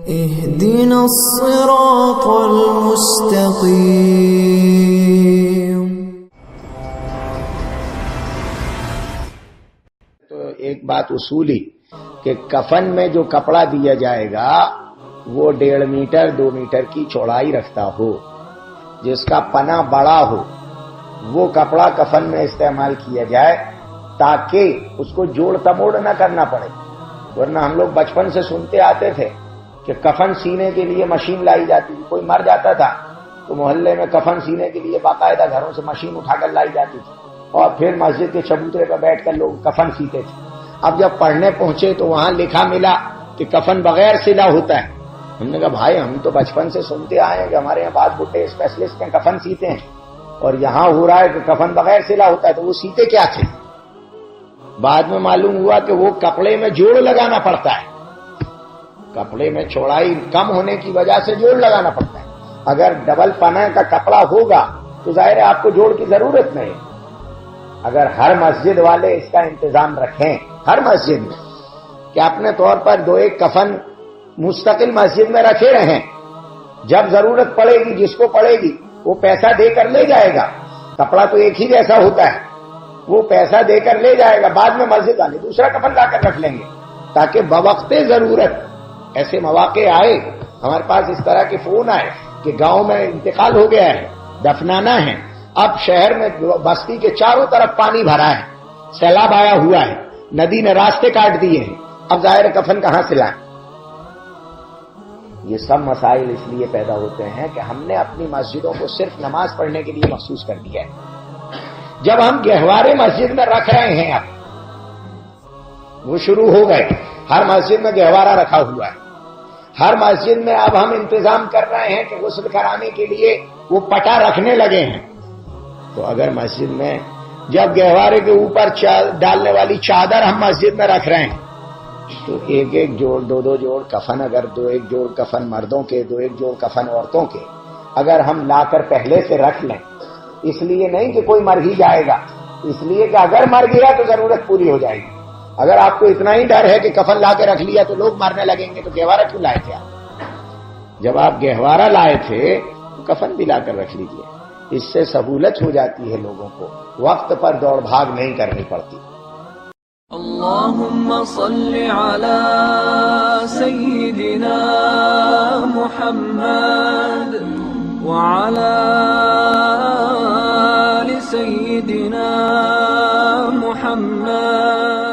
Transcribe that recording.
اهدنا الصراط المستقيم۔ تو ایک بات اصولی کہ کفن میں جو کپڑا دیا جائے گا وہ 1.5 میٹر 2 میٹر کی چوڑائی رکھتا ہو، جس کا پنا بڑا ہو، وہ کپڑا کفن میں استعمال کیا جائے تاکہ اس کو جوڑ تموڑ نہ کرنا پڑے۔ ورنہ ہم لوگ بچپن سے سنتے آتے تھے کہ کفن سینے کے لیے مشین لائی جاتی تھی، کوئی مر جاتا تھا تو محلے میں کفن سینے کے لیے باقاعدہ گھروں سے مشین اٹھا کر لائی جاتی تھی اور پھر مسجد کے چبوترے پر بیٹھ کر لوگ کفن سیتے تھے۔ اب جب پڑھنے پہنچے تو وہاں لکھا ملا کہ کفن بغیر سلا ہوتا ہے۔ ہم نے کہا بھائی ہم تو بچپن سے سنتے آئے ہیں کہ ہمارے یہاں بعض بڈھے اسپیشلسٹ ہیں کفن سیتے ہیں، اور یہاں ہو رہا ہے کہ کفن بغیر سلا ہوتا ہے، تو وہ سیتے کیا تھے؟ بعد میں معلوم ہوا کہ وہ کپڑے میں جوڑ لگانا پڑتا ہے، کپڑے میں چوڑائی کم ہونے کی وجہ سے جوڑ لگانا پڑتا ہے۔ اگر ڈبل پنا کا کپڑا ہوگا تو ظاہر ہے آپ کو جوڑ کی ضرورت نہیں۔ اگر ہر مسجد والے اس کا انتظام رکھیں، ہر مسجد میں کہ اپنے طور پر 2-1 کفن مستقل مسجد میں رکھے رہیں، جب ضرورت پڑے گی جس کو پڑے گی وہ پیسہ دے کر لے جائے گا، کپڑا تو ایک ہی جیسا ہوتا ہے، وہ پیسہ دے کر لے جائے گا، بعد میں مسجد والے دوسرا کفن لا کر رکھ لیں گے تاکہ بوقت ضرورت ایسے مواقع آئے۔ ہمارے پاس اس طرح کے فون آئے کہ گاؤں میں انتقال ہو گیا ہے، دفنانا ہے، اب شہر میں بستی کے چاروں طرف پانی بھرا ہے، سیلاب آیا ہوا ہے، ندی نے راستے کاٹ دیے ہیں، اب ظاہر کفن کہاں سے لائیں؟ یہ سب مسائل اس لیے پیدا ہوتے ہیں کہ ہم نے اپنی مسجدوں کو صرف نماز پڑھنے کے لیے مخصوص کر دیا ہے۔ جب ہم گہوارے مسجد میں رکھ رہے ہیں، اب وہ شروع ہو گئے، ہر مسجد میں گہوارہ رکھا ہوا ہے، ہر مسجد میں اب ہم انتظام کر رہے ہیں کہ غسل کرانے کے لیے وہ پٹا رکھنے لگے ہیں۔ تو اگر مسجد میں جب گہوارے کے اوپر ڈالنے والی چادر ہم مسجد میں رکھ رہے ہیں تو 1-1 جوڑ 2-2 جوڑ کفن، اگر 2-1 جوڑ کفن مردوں کے 2-1 جوڑ کفن عورتوں کے اگر ہم لا کر پہلے سے رکھ لیں، اس لیے نہیں کہ کوئی مر ہی جائے گا، اس لیے کہ اگر مر گیا تو ضرورت پوری ہو جائے گی۔ اگر آپ کو اتنا ہی ڈر ہے کہ کفن لا کے رکھ لیا تو لوگ مرنے لگیں گے تو گہوارہ کیوں لائے تھے آپ؟ جب آپ گہوارہ لائے تھے تو کفن بھی لا کر رکھ لیجئے، اس سے سہولت ہو جاتی ہے، لوگوں کو وقت پر دوڑ بھاگ نہیں کرنی پڑتی۔ اللهم صل على سيدنا محمد وعلى آل سيدنا محمد